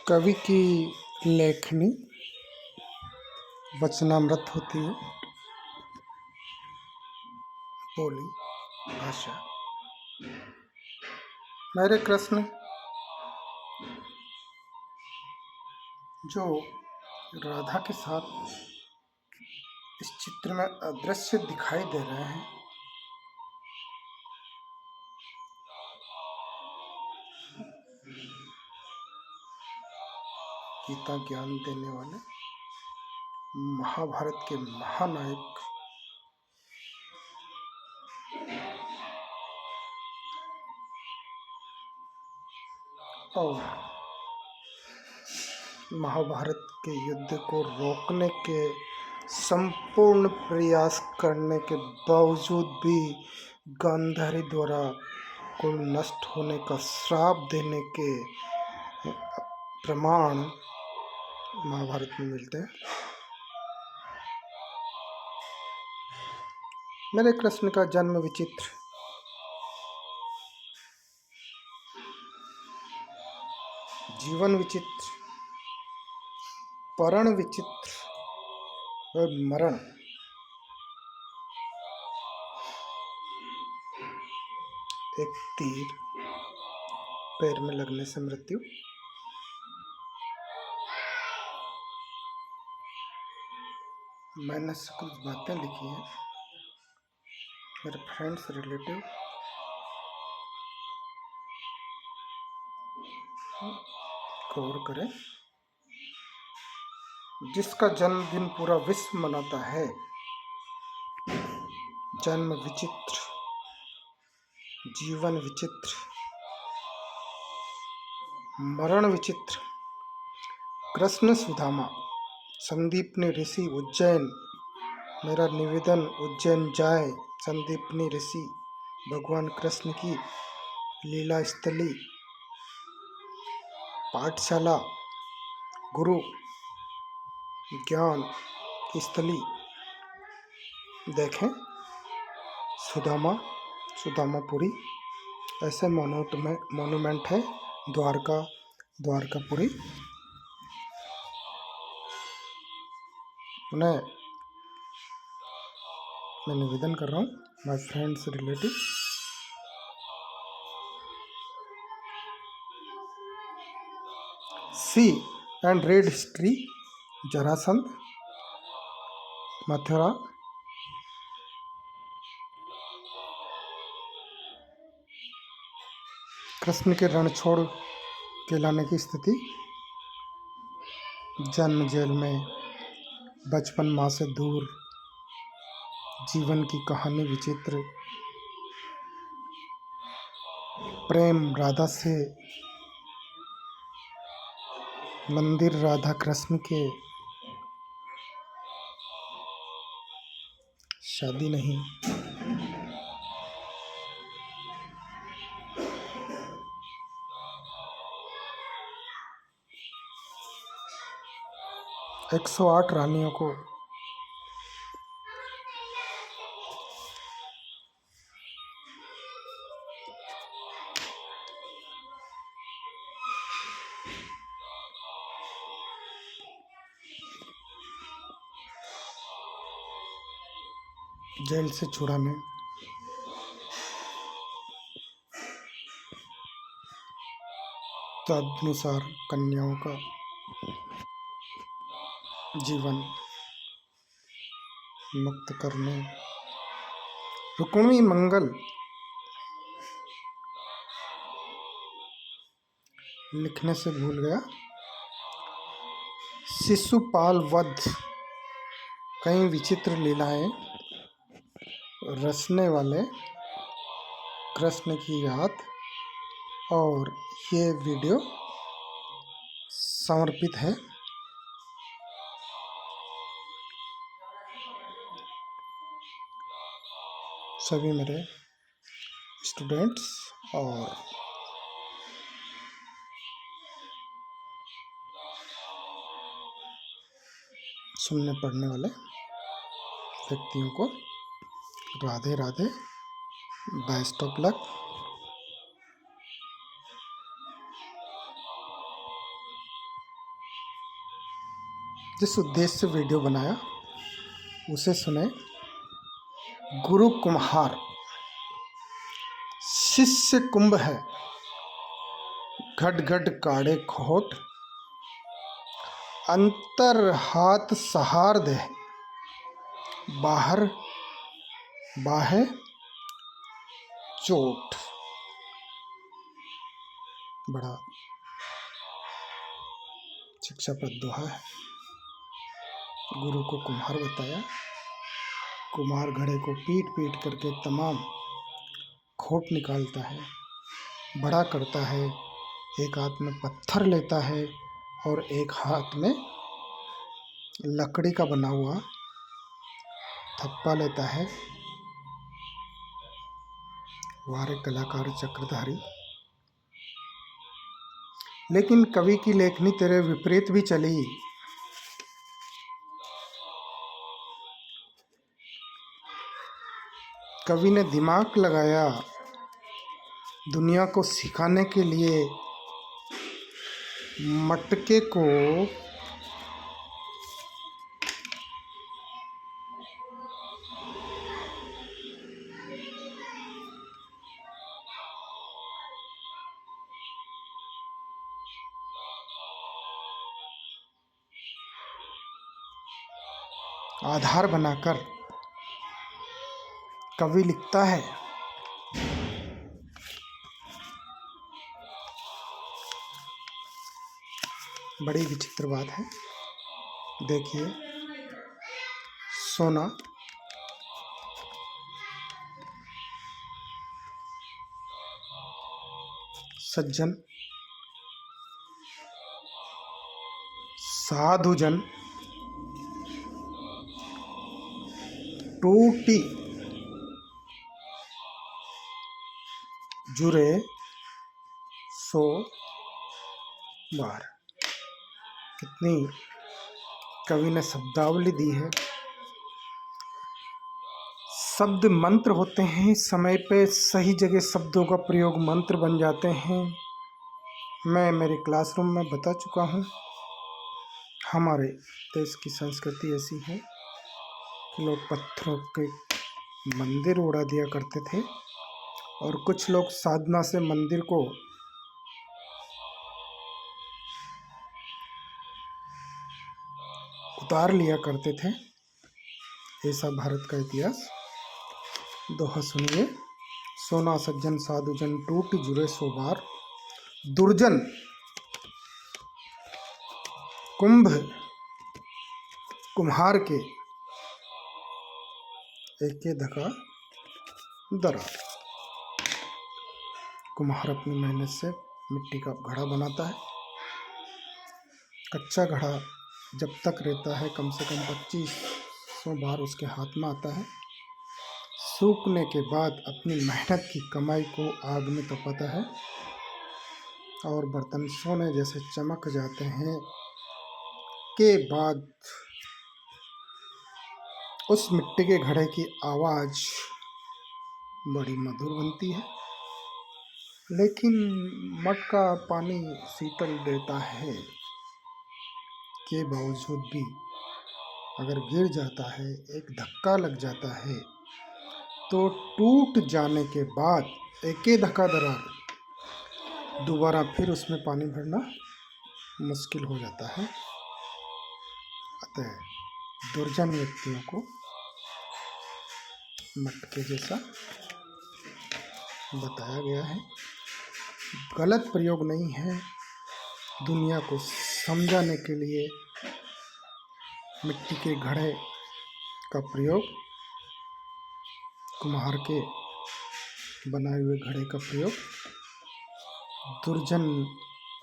कवि की लेखनी वचनामृत होती है। बोली भाषा। मेरे कृष्ण जो राधा के साथ इस चित्र में अदृश्य दिखाई दे रहे हैं, गीता ज्ञान देने वाले महाभारत के महानायक और महाभारत के युद्ध को रोकने के संपूर्ण प्रयास करने के बावजूद भी गांधारी द्वारा कुल नष्ट होने का श्राप देने के प्रमाण महाभारत में मिलते हैं। मेरे कृष्ण का जन्म विचित्र, जीवन विचित्र, परण विचित्र और मरण एक तीर पैर में लगने से मृत्यु, मैंने कुछ बातें लिखी हैं, मेरे फ्रेंड्स रिलेटिव गौर करें। जिसका जन्मदिन पूरा विश्व मनाता है, जन्म विचित्र, जीवन विचित्र, मरण विचित्र। कृष्ण सुदामा, संदीपनी ऋषि उज्जैन। मेरा निवेदन, उज्जैन जाए संदीपनी ऋषि भगवान कृष्ण की लीला स्थली, पाठशाला, गुरु ज्ञान की स्थली देखें। सुदामापुरी ऐसे मोन्यूमेंट है द्वारकापुरी। उन्हें मैं निवेदन कर रहा हूँ, my friends relative, see and read history. Jarasandh, Mathura, Krishna के रण छोड़ के लाने की स्थिति, जन्म जेल में, बचपन माँ से दूर, जीवन की कहानी विचित्र, प्रेम राधा से, मंदिर राधा कृष्ण के, शादी नहीं, एक 108 रानियों को जेल से छुड़ाने, तदनुसार कन्याओं का जीवन मुक्त करने, रुक्मिणी मंगल लिखने से भूल गया, शिशुपाल वध, कई विचित्र लीलाएं रचने वाले कृष्ण की याद, और ये वीडियो समर्पित है सभी मेरे स्टूडेंट्स और सुनने पढ़ने वाले व्यक्तियों को। Radhe Radhe, best of luck. जिस उद्देश्य से वीडियो बनाया उसे सुने। गुरु कुम्हार, शिष्य कुंभ है, घट घट काढ़े खोट, अंतर हाथ सहार दे, बाहर बाहे चोट। बड़ा शिक्षाप्रद दोहा है। गुरु को कुम्हार बताया। कुम्हार घड़े को पीट पीट करके तमाम खोट निकालता है, बड़ा करता है। एक हाथ में पत्थर लेता है और एक हाथ में लकड़ी का बना हुआ थप्पा लेता है। वारे कलाकार चक्रधारी। लेकिन कवि की लेखनी तेरे विपरीत भी चली। कवि ने दिमाग लगाया, दुनिया को सिखाने के लिए मटके को आधार बनाकर कवि लिखता है। बड़ी विचित्र बात है। देखिए, सोना सज्जन साधुजन टूटी जुरे सो बार। कितनी कवि ने शब्दावली दी है। शब्द मंत्र होते हैं, समय पे सही जगह शब्दों का प्रयोग मंत्र बन जाते हैं। मैं मेरे क्लासरूम में बता चुका हूँ। हमारे देश की संस्कृति ऐसी है कि लोग पत्थरों के मंदिर उड़ा दिया करते थे और कुछ लोग साधना से मंदिर को उतार लिया करते थे। ऐसा भारत का इतिहास। दोहा सुनिए। सोना सज्जन साधुजन टूट जुरे सो बार, दुर्जन कुंभ कुम्हार के एके धका दरार। कुम्हार अपनी मेहनत से मिट्टी का घड़ा बनाता है। कच्चा घड़ा जब तक रहता है कम से कम 2500 बार उसके हाथ में आता है। सूखने के बाद अपनी मेहनत की कमाई को आग में तपाता है और बर्तन सोने जैसे चमक जाते हैं। के बाद उस मिट्टी के घड़े की आवाज़ बड़ी मधुर बनती है। लेकिन मटका पानी शीतल देता है के बावजूद भी अगर गिर जाता है, एक धक्का लग जाता है, तो टूट जाने के बाद एके धक्का दरार दोबारा फिर उसमें पानी भरना मुश्किल हो जाता है। अतः दुर्जन व्यक्तियों को मटके जैसा बताया गया है। गलत प्रयोग नहीं है। दुनिया को समझाने के लिए मिट्टी के घड़े का प्रयोग, कुम्हार के बनाए हुए घड़े का प्रयोग दुर्जन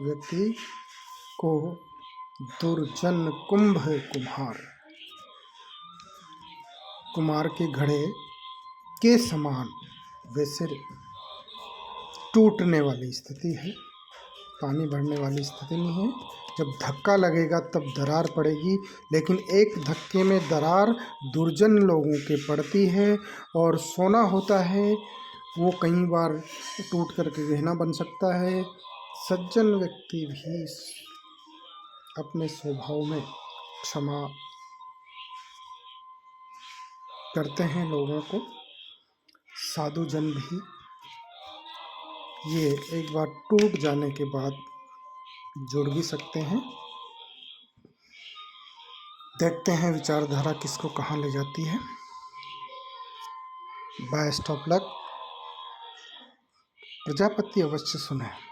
व्यक्ति को दुर्जन कुंभ कुम्हार कुम्हार के घड़े के समान वैसे टूटने वाली स्थिति है, पानी भरने वाली स्थिति नहीं है। जब धक्का लगेगा तब दरार पड़ेगी, लेकिन एक धक्के में दरार दुर्जन लोगों के पड़ती है। और सोना होता है वो कई बार टूट करके गहना बन सकता है। सज्जन व्यक्ति भी अपने स्वभाव में क्षमा करते हैं लोगों को। साधु जन भी ये एक बार टूट जाने के बाद जुड़ भी सकते हैं। देखते हैं विचारधारा किसको कहाँ ले जाती है। Best of luck. प्रजापति अवश्य सुने।